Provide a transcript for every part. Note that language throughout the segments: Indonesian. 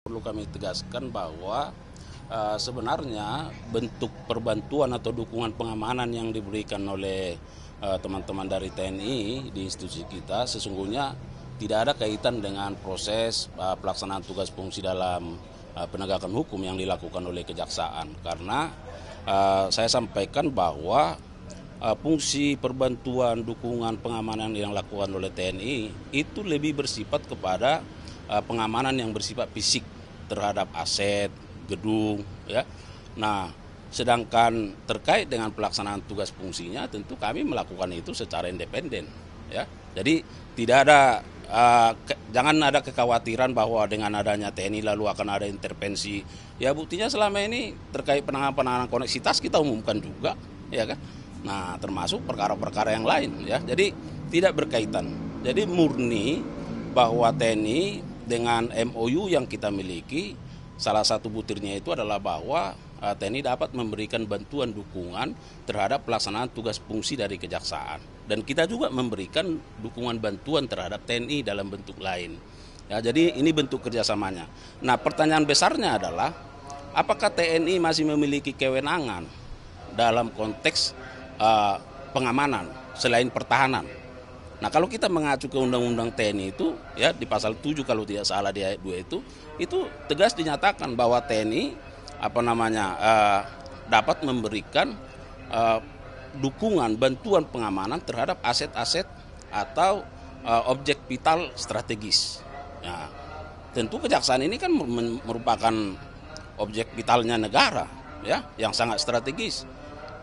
Perlu kami tegaskan bahwa sebenarnya bentuk perbantuan atau dukungan pengamanan yang diberikan oleh teman-teman dari TNI di institusi kita sesungguhnya tidak ada kaitan dengan proses pelaksanaan tugas fungsi dalam penegakan hukum yang dilakukan oleh kejaksaan. Karena saya sampaikan bahwa fungsi perbantuan, dukungan, pengamanan yang dilakukan oleh TNI itu lebih bersifat kepada pengamanan yang bersifat fisik terhadap aset, gedung, ya. Nah, sedangkan terkait dengan pelaksanaan tugas fungsinya, tentu kami melakukan itu secara independen, ya. Jadi tidak ada jangan ada kekhawatiran bahwa dengan adanya TNI lalu akan ada intervensi. Ya buktinya selama ini terkait penanganan koneksitas kita umumkan juga, ya kan. Nah, termasuk perkara-perkara yang lain, ya. Jadi tidak berkaitan. Jadi murni bahwa TNI dengan MOU yang kita miliki, salah satu butirnya itu adalah bahwa TNI dapat memberikan bantuan dukungan terhadap pelaksanaan tugas fungsi dari kejaksaan. Dan kita juga memberikan dukungan bantuan terhadap TNI dalam bentuk lain. Ya, jadi ini bentuk kerjasamanya. Nah, pertanyaan besarnya adalah apakah TNI masih memiliki kewenangan dalam konteks pengamanan selain pertahanan? Nah, kalau kita mengacu ke Undang-Undang TNI itu, ya di pasal 7 kalau tidak salah di ayat 2 itu tegas dinyatakan bahwa TNI dapat memberikan dukungan bantuan pengamanan terhadap aset-aset atau objek vital strategis. Nah, tentu kejaksaan ini kan merupakan objek vitalnya negara, ya, yang sangat strategis.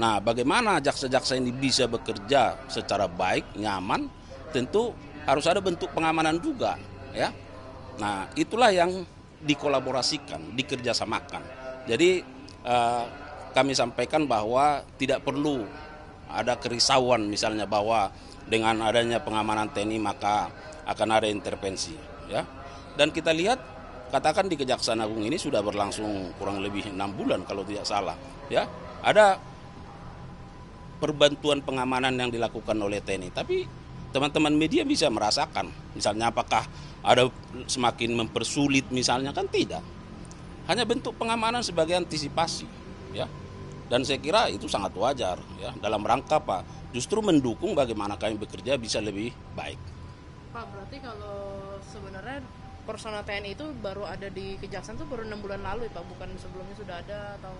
Nah, bagaimana jaksa-jaksa ini bisa bekerja secara baik, nyaman? Tentu harus ada bentuk pengamanan juga, ya. Nah, itulah yang dikolaborasikan, dikerjasamakan. Jadi kami sampaikan bahwa tidak perlu ada kerisauan misalnya bahwa dengan adanya pengamanan TNI maka akan ada intervensi, ya. Dan kita lihat katakan di Kejaksaan Agung ini sudah berlangsung kurang lebih 6 bulan kalau tidak salah, ya. Ada perbantuan pengamanan yang dilakukan oleh TNI, tapi teman-teman media bisa merasakan, misalnya apakah ada semakin mempersulit misalnya, kan tidak. Hanya bentuk pengamanan sebagai antisipasi, ya. Dan saya kira itu sangat wajar, ya, dalam rangka Pak, justru mendukung bagaimana kami bekerja bisa lebih baik. Pak, berarti kalau sebenarnya personal TNI itu baru ada di Kejaksaan itu baru 6 bulan lalu ya Pak, bukan sebelumnya sudah ada atau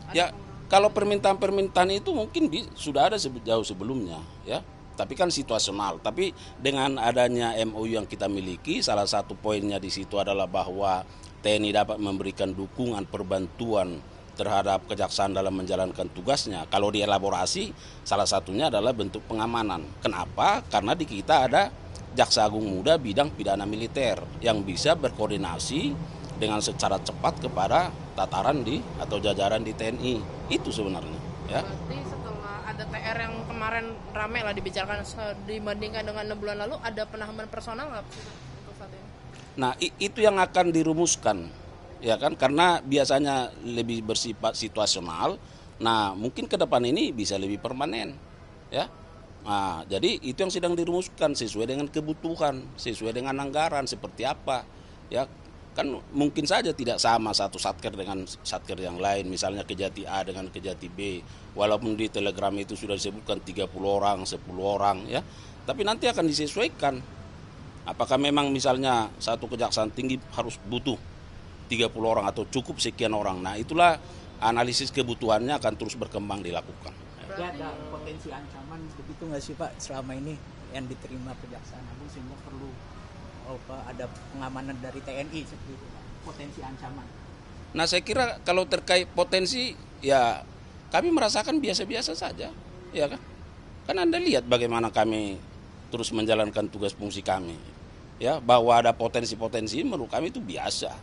ada? Ya, kalau permintaan-permintaan itu mungkin sudah ada jauh sebelumnya, ya. Tapi kan situasional. Tapi dengan adanya MOU yang kita miliki, salah satu poinnya di situ adalah bahwa TNI dapat memberikan dukungan perbantuan terhadap kejaksaan dalam menjalankan tugasnya. Kalau dielaborasi, salah satunya adalah bentuk pengamanan. Kenapa? Karena di kita ada Jaksa Agung Muda bidang pidana militer yang bisa berkoordinasi dengan secara cepat kepada tataran atau jajaran di TNI. Itu sebenarnya, ya. Berarti setelah ada TR yang kemarin ramai lah dibicarakan dibandingkan dengan 6 bulan lalu, ada penambahan personal nggak untuk saat ini? Nah, itu yang akan dirumuskan, ya kan? Karena biasanya lebih bersifat situasional. Nah, mungkin ke depan ini bisa lebih permanen, ya. Nah, jadi itu yang sedang dirumuskan sesuai dengan kebutuhan, sesuai dengan anggaran seperti apa, ya. Kan mungkin saja tidak sama satu satker dengan satker yang lain, misalnya Kejati A dengan Kejati B, walaupun di telegram itu sudah disebutkan 30 orang, 10 orang, ya. Tapi nanti akan disesuaikan. Apakah memang misalnya satu kejaksaan tinggi harus butuh 30 orang atau cukup sekian orang. Nah, itulah analisis kebutuhannya akan terus berkembang dilakukan. Berarti ada potensi ancaman begitu nggak sih Pak selama ini yang diterima Kejaksaan Agung sehingga perlu ada pengamanan dari TNI seperti itu, potensi ancaman? Nah, saya kira kalau terkait potensi, ya kami merasakan biasa-biasa saja, ya kan? Kan Anda lihat bagaimana kami terus menjalankan tugas fungsi kami, ya, bahwa ada potensi-potensi menurut kami itu biasa,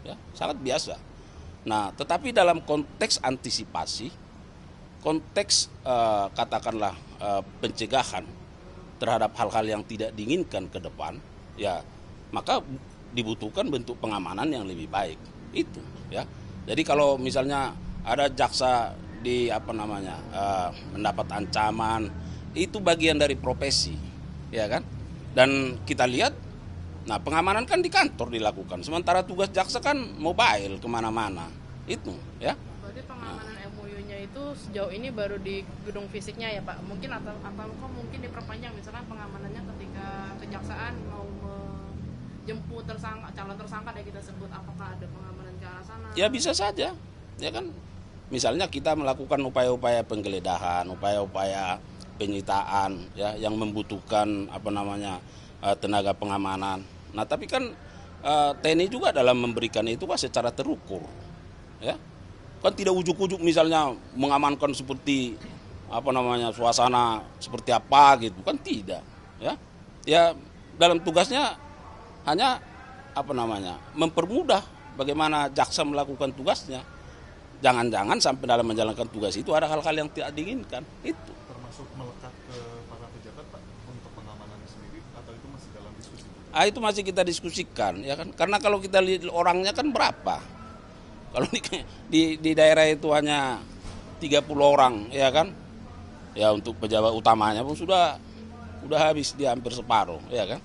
ya, sangat biasa. Nah, tetapi dalam konteks antisipasi, konteks katakanlah pencegahan terhadap hal-hal yang tidak diinginkan ke depan, ya maka dibutuhkan bentuk pengamanan yang lebih baik itu, ya. Jadi kalau misalnya ada jaksa mendapat ancaman, itu bagian dari profesi, ya kan. Dan kita lihat Nah, pengamanan kan di kantor dilakukan, sementara tugas jaksa kan mobile kemana-mana, itu ya. Berarti pengamanan MOU-nya itu sejauh ini baru di gedung fisiknya ya Pak? Mungkin atau kok mungkin diperpanjang, misalkan pengamanannya ketika kejaksaan mau menjemput tersangka, calon tersangka yang kita sebut, apakah ada pengamanan ke arah sana? Ya bisa saja, ya kan. Misalnya kita melakukan upaya-upaya penggeledahan, upaya-upaya penyitaan, ya, yang membutuhkan tenaga pengamanan. Nah, tapi kan TNI juga dalam memberikan itu kan secara terukur, ya. Kan tidak ujuk-ujuk misalnya mengamankan seperti suasana seperti apa gitu, kan tidak, ya. Ya dalam tugasnya hanya mempermudah bagaimana jaksa melakukan tugasnya. Jangan-jangan sampai dalam menjalankan tugas itu ada hal-hal yang tidak diinginkan, itu. Termasuk melekat ke para pejabat Pak untuk pengamanannya sendiri, atau itu masih dalam diskusi? Itu masih kita diskusikan, ya kan? Karena kalau kita lihat orangnya kan berapa? Kalau di daerah itu hanya 30 orang, ya kan? Ya untuk pejabat utamanya pun sudah habis, dia hampir separuh, ya kan?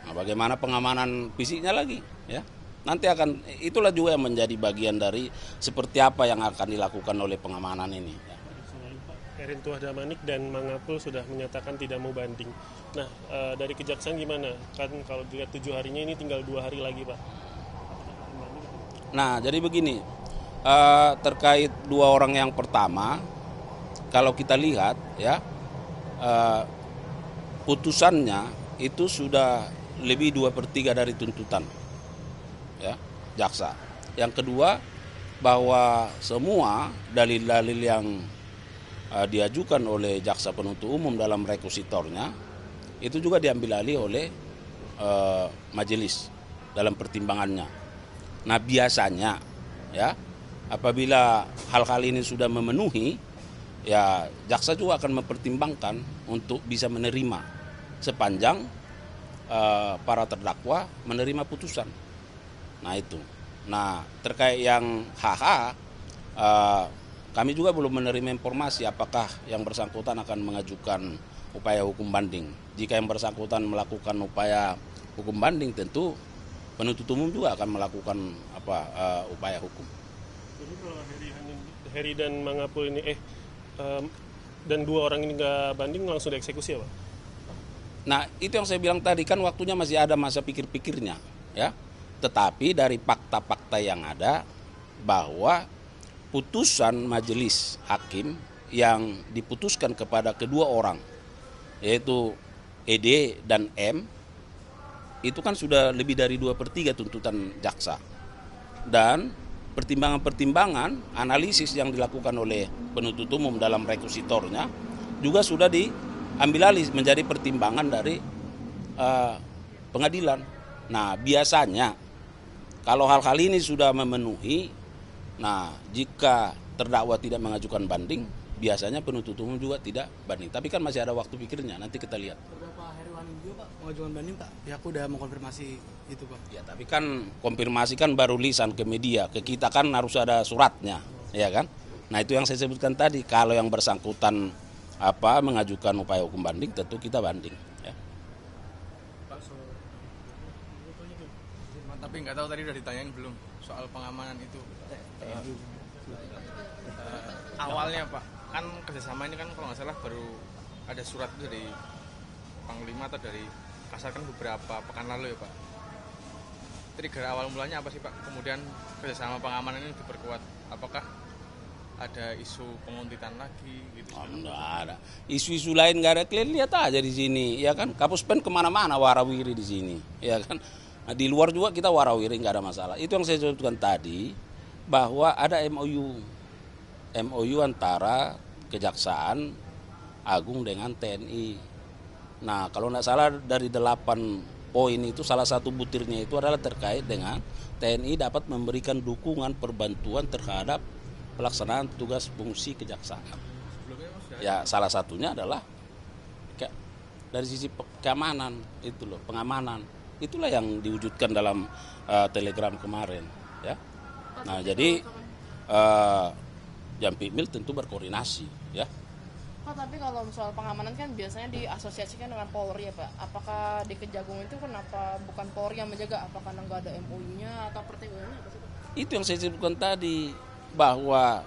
Nah, bagaimana pengamanan fisiknya lagi, ya? Nanti itulah juga yang menjadi bagian dari seperti apa yang akan dilakukan oleh pengamanan ini. Erin Tuah Damanik dan Mangapul sudah menyatakan tidak mau banding. Nah, dari kejaksaan gimana? Kan kalau dilihat 7 harinya ini tinggal 2 hari lagi, Pak. Nah, jadi begini, terkait 2 orang yang pertama, kalau kita lihat, ya, putusannya itu sudah lebih 2/3 dari tuntutan, ya, jaksa. Yang kedua, bahwa semua dalil-dalil yang diajukan oleh jaksa penuntut umum dalam rekusitornya itu juga diambil alih oleh majelis dalam pertimbangannya. Nah, biasanya, ya, apabila hal-hal ini sudah memenuhi, ya jaksa juga akan mempertimbangkan untuk bisa menerima sepanjang para terdakwa menerima putusan. Nah, itu. Nah, terkait yang kami juga belum menerima informasi apakah yang bersangkutan akan mengajukan upaya hukum banding. Jika yang bersangkutan melakukan upaya hukum banding, tentu penuntut umum juga akan melakukan upaya hukum. Jadi kalau Heri dan Mangapul ini dan 2 orang ini nggak banding, langsung dieksekusi ya, Pak? Nah, itu yang saya bilang tadi, kan waktunya masih ada masa pikir-pikirnya, ya. Tetapi dari fakta-fakta yang ada, bahwa putusan majelis hakim yang diputuskan kepada kedua orang, yaitu ED dan M, itu kan sudah lebih dari 2/3 tuntutan jaksa. Dan pertimbangan-pertimbangan, analisis yang dilakukan oleh penuntut umum dalam rekusitornya juga sudah diambil alih menjadi pertimbangan dari pengadilan. Nah, biasanya kalau hal-hal ini sudah memenuhi, nah jika terdakwa tidak mengajukan banding, biasanya penuntut umum juga tidak banding. Tapi kan masih ada waktu pikirnya, nanti kita lihat. Beberapa Heriwan juga Pak mengajukan banding Pak, ya aku udah mengkonfirmasi itu Pak. Ya, tapi kan konfirmasi kan baru lisan ke media, ke kita kan harus ada suratnya, ya kan? Nah, itu yang saya sebutkan tadi, kalau yang bersangkutan mengajukan upaya hukum banding, tentu kita banding, ya. Tapi nggak tahu tadi udah ditanyain belum soal pengamanan itu. Awalnya Pak, kan kerjasama ini kan kalau nggak salah baru ada surat itu dari Panglima atau dari Kasar kan beberapa pekan lalu ya Pak. Trigger awal mulanya apa sih Pak? Kemudian kerjasama pengamanan ini diperkuat. Apakah ada isu penguntitan lagi gitu? Enggak ada. Isu-isu lain nggak ada. Kalian lihat aja di sini, ya kan? Kapus Pen kemana-mana warawiri di sini, ya kan? Nah, di luar juga kita warawiri, nggak ada masalah. Itu yang saya sebutkan tadi, bahwa ada MOU antara Kejaksaan Agung dengan TNI. Nah, kalau nggak salah dari 8 poin itu, salah satu butirnya itu adalah terkait dengan TNI dapat memberikan dukungan perbantuan terhadap pelaksanaan tugas fungsi kejaksaan. Ya, salah satunya adalah dari sisi keamanan itu loh, pengamanan. Itulah yang diwujudkan dalam telegram kemarin, ya. Nah, jadi Jampit Mil tentu berkoordinasi, ya, Pak, tapi kalau soal pengamanan kan biasanya diasosiasikan dengan Polri ya Pak. Apakah di Kejagung itu kenapa bukan Polri yang menjaga? Apakah nggak ada MOU-nya atau pertimbangannya apa sih Pak? Itu yang saya sebutkan tadi, bahwa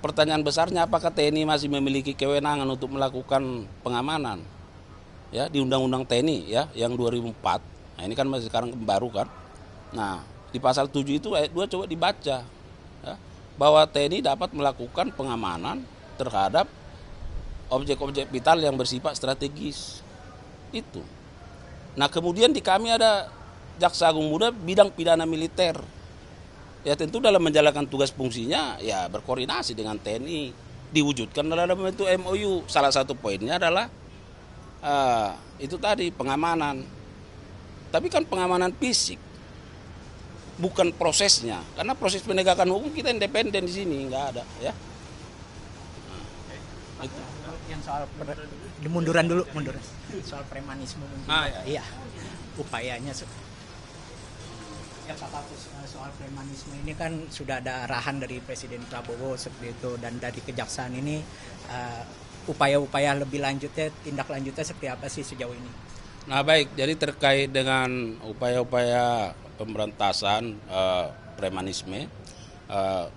pertanyaan besarnya apakah TNI masih memiliki kewenangan untuk melakukan pengamanan? Ya, di Undang-Undang TNI ya yang 2004. Nah, ini kan masih sekarang baru kan. Nah, di pasal 7 itu ayat 2 coba dibaca. Ya, bahwa TNI dapat melakukan pengamanan terhadap objek-objek vital yang bersifat strategis. Itu. Nah, kemudian di kami ada Jaksa Agung Muda bidang pidana militer. Ya tentu dalam menjalankan tugas fungsinya ya berkoordinasi dengan TNI, diwujudkan dalam bentuk MOU. Salah satu poinnya adalah itu tadi pengamanan. Tapi kan pengamanan fisik, bukan prosesnya. Karena proses penegakan hukum kita independen di sini, nggak ada ya. Itu. Yang soal munduran dulu, soal premanisme mungkin. Iya. Upayanya ya Pak Kapus, soal premanisme ini kan sudah ada arahan dari Presiden Prabowo seperti itu, dan dari Kejaksaan ini upaya-upaya lebih lanjutnya, tindak lanjutnya seperti apa sih sejauh ini? Nah baik, jadi terkait dengan upaya-upaya pemberantasan premanisme,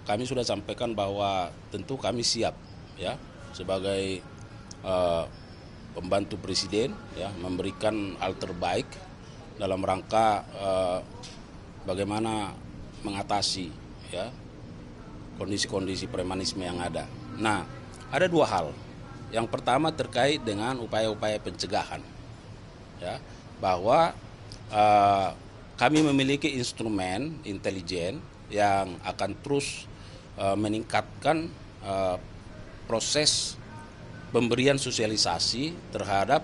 kami sudah sampaikan bahwa tentu kami siap ya sebagai pembantu Presiden ya memberikan hal terbaik dalam rangka bagaimana mengatasi ya kondisi-kondisi premanisme yang ada. Nah, ada dua hal. Yang pertama terkait dengan upaya-upaya pencegahan, ya, bahwa kami memiliki instrumen intelijen yang akan terus meningkatkan proses pemberian sosialisasi terhadap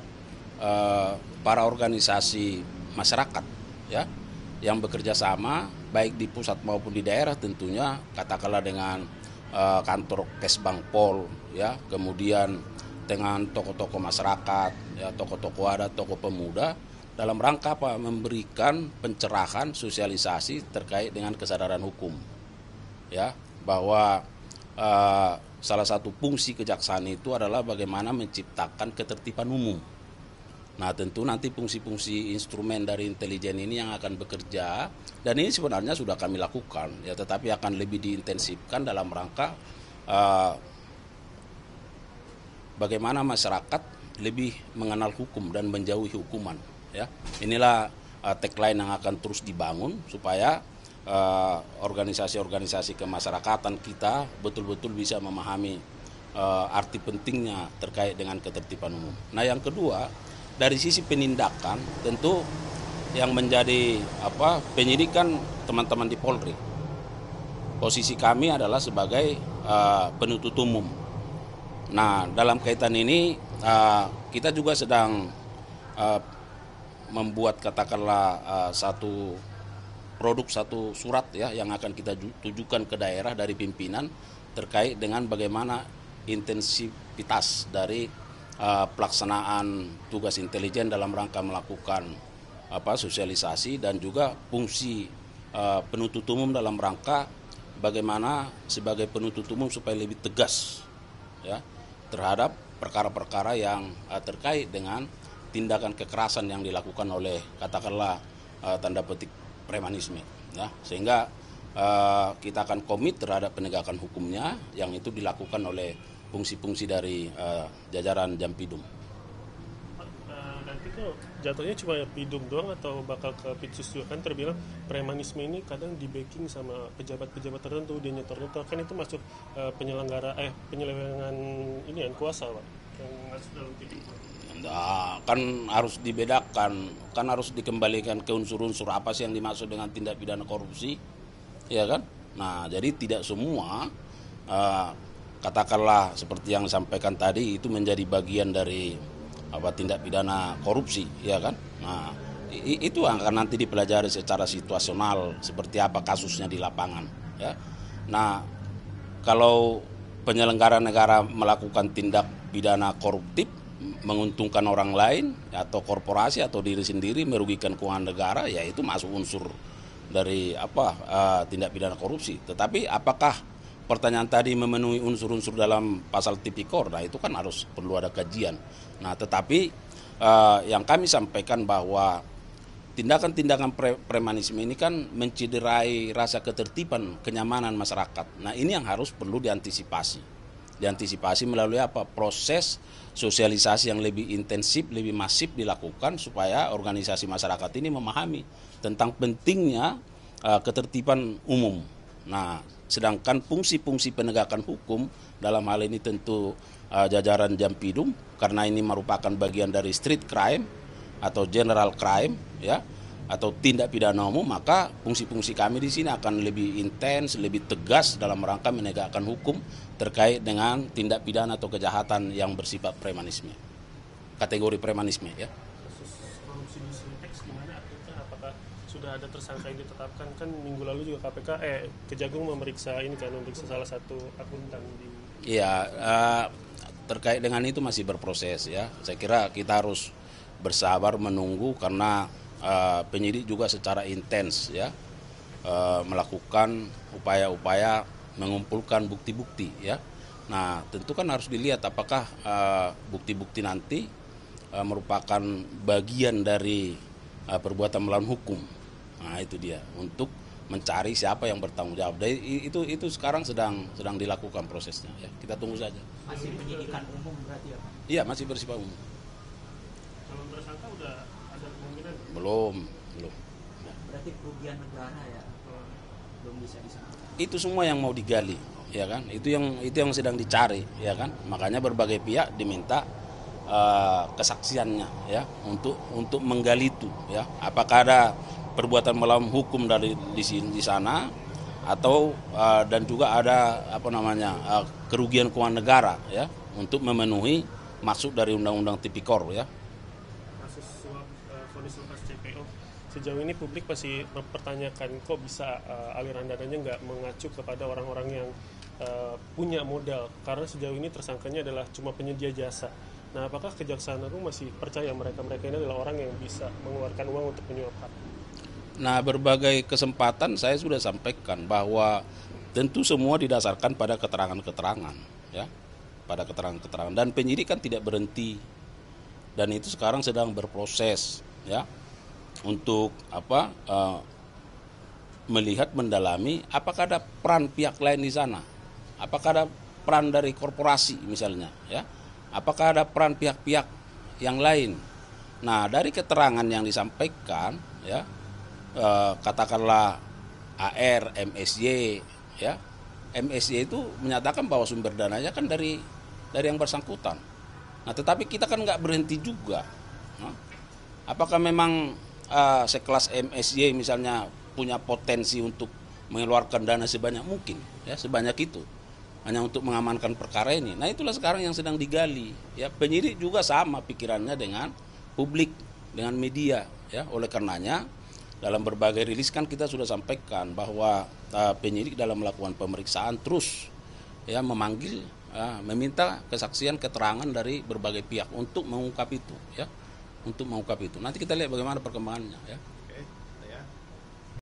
para organisasi masyarakat, ya, yang bekerja sama baik di pusat maupun di daerah tentunya, katakanlah dengan kantor Kesbangpol ya, kemudian dengan tokoh-tokoh masyarakat ya, tokoh-tokoh adat, tokoh pemuda, dalam rangka apa? Memberikan pencerahan sosialisasi terkait dengan kesadaran hukum ya, bahwa salah satu fungsi kejaksaan itu adalah bagaimana menciptakan ketertiban umum. Nah tentu nanti fungsi-fungsi instrumen dari intelijen ini yang akan bekerja, dan ini sebenarnya sudah kami lakukan ya, tetapi akan lebih diintensifkan dalam rangka bagaimana masyarakat lebih mengenal hukum dan menjauhi hukuman ya. Inilah tagline yang akan terus dibangun supaya organisasi-organisasi kemasyarakatan kita betul-betul bisa memahami arti pentingnya terkait dengan ketertiban umum. Nah yang kedua, dari sisi penindakan tentu yang menjadi penyidikan teman-teman di Polri. Posisi kami adalah sebagai penuntut umum. Nah dalam kaitan ini kita juga sedang membuat katakanlah satu surat ya yang akan kita tujukan ke daerah dari pimpinan terkait dengan bagaimana intensivitas dari pelaksanaan tugas intelijen dalam rangka melakukan sosialisasi dan juga fungsi penuntut umum dalam rangka bagaimana sebagai penuntut umum supaya lebih tegas ya terhadap perkara-perkara yang terkait dengan tindakan kekerasan yang dilakukan oleh katakanlah tanda petik premanisme ya, sehingga kita akan komit terhadap penegakan hukumnya yang itu dilakukan oleh fungsi-fungsi dari jajaran Jampidum. Nanti kok jatuhnya cuma Pidum doang atau bakal ke Pitsus juga? Kan terbilang premanisme ini kadang di backing sama pejabat-pejabat tertentu, dia nyetor-nyetor, kan itu masuk penyelewengan ini kan kuasa Pak yang masuk dalam titik itu. Nah, kan harus dibedakan, kan harus dikembalikan ke unsur-unsur apa sih yang dimaksud dengan tindak pidana korupsi, ya kan? Nah, jadi tidak semua katakanlah seperti yang disampaikan tadi itu menjadi bagian dari tindak pidana korupsi, ya kan? Nah, itu akan nanti dipelajari secara situasional seperti apa kasusnya di lapangan, ya. Nah, kalau penyelenggara negara melakukan tindak pidana koruptif menguntungkan orang lain atau korporasi atau diri sendiri merugikan keuangan negara, ya itu masuk unsur dari tindak pidana korupsi. Tetapi apakah pertanyaan tadi memenuhi unsur-unsur dalam pasal tipikor, nah itu kan harus perlu ada kajian. Nah tetapi yang kami sampaikan bahwa tindakan-tindakan premanisme ini kan mencederai rasa ketertiban, kenyamanan masyarakat. Nah ini yang harus perlu diantisipasi. Diantisipasi melalui apa? Proses sosialisasi yang lebih intensif, lebih masif dilakukan supaya organisasi masyarakat ini memahami tentang pentingnya ketertiban umum. Nah, sedangkan fungsi-fungsi penegakan hukum dalam hal ini tentu jajaran Jampidum, karena ini merupakan bagian dari street crime atau general crime, ya, atau tindak pidana umum, maka fungsi-fungsi kami di sini akan lebih intens, lebih tegas dalam rangka menegakkan hukum terkait dengan tindak pidana atau kejahatan yang bersifat premanisme, kategori premanisme, ya. Kasus korupsi di Sintex gimana artinya? Apakah sudah ada tersangka yang ditetapkan? Kan minggu lalu juga Kejagung memeriksa salah satu akuntan di. Iya, terkait dengan itu masih berproses, ya. Saya kira kita harus bersabar menunggu karena penyidik juga secara intens, ya, melakukan upaya-upaya mengumpulkan bukti-bukti, ya. Nah tentu kan harus dilihat apakah bukti-bukti nanti merupakan bagian dari perbuatan melawan hukum. Nah itu dia, untuk mencari siapa yang bertanggung jawab. Itu sekarang sedang dilakukan prosesnya, ya. Kita tunggu saja. Masih penyidikan umum berarti ya Pak? Iya, masih bersifat umum. Calon tersangka udah ada kemungkinan? Belum. Ya, berarti kerugian negara ya belum bisa disangka. Itu semua yang mau digali, ya kan? Itu yang sedang dicari, ya kan? Makanya berbagai pihak diminta kesaksiannya, ya, untuk menggali itu, ya. Apakah ada perbuatan melawan hukum di sana atau dan juga ada kerugian keuangan negara, ya, untuk memenuhi maksud dari Undang-Undang Tipikor, ya. Kasus suap vonis lepas CPO, sejauh ini publik masih mempertanyakan kok bisa aliran dananya nggak mengacu kepada orang-orang yang punya modal, karena sejauh ini tersangkanya adalah cuma penyedia jasa. Nah, apakah Kejaksaan Agung masih percaya mereka ini adalah orang yang bisa mengeluarkan uang untuk menyuap? Nah, berbagai kesempatan saya sudah sampaikan bahwa tentu semua didasarkan pada keterangan-keterangan, ya, pada keterangan-keterangan, dan penyidik kan tidak berhenti, dan itu sekarang sedang berproses, ya, untuk melihat, mendalami apakah ada peran pihak lain di sana, apakah ada peran dari korporasi misalnya, ya, apakah ada peran pihak-pihak yang lain. Nah, dari keterangan yang disampaikan, ya, katakanlah AR, MSY, ya, MSY itu menyatakan bahwa sumber dananya kan dari yang bersangkutan. Nah, tetapi kita kan nggak berhenti juga. Nah, apakah memang sekelas MSY misalnya punya potensi untuk mengeluarkan dana sebanyak mungkin, ya, sebanyak itu hanya untuk mengamankan perkara ini? Nah, itulah sekarang yang sedang digali, ya. Penyidik juga sama pikirannya dengan publik, dengan media, ya. Oleh karenanya dalam berbagai rilis kan kita sudah sampaikan bahwa penyidik dalam melakukan pemeriksaan terus, ya, memanggil, meminta kesaksian, keterangan dari berbagai pihak untuk mengungkap itu, ya, untuk mengungkap itu. Nanti kita lihat bagaimana perkembangannya, ya.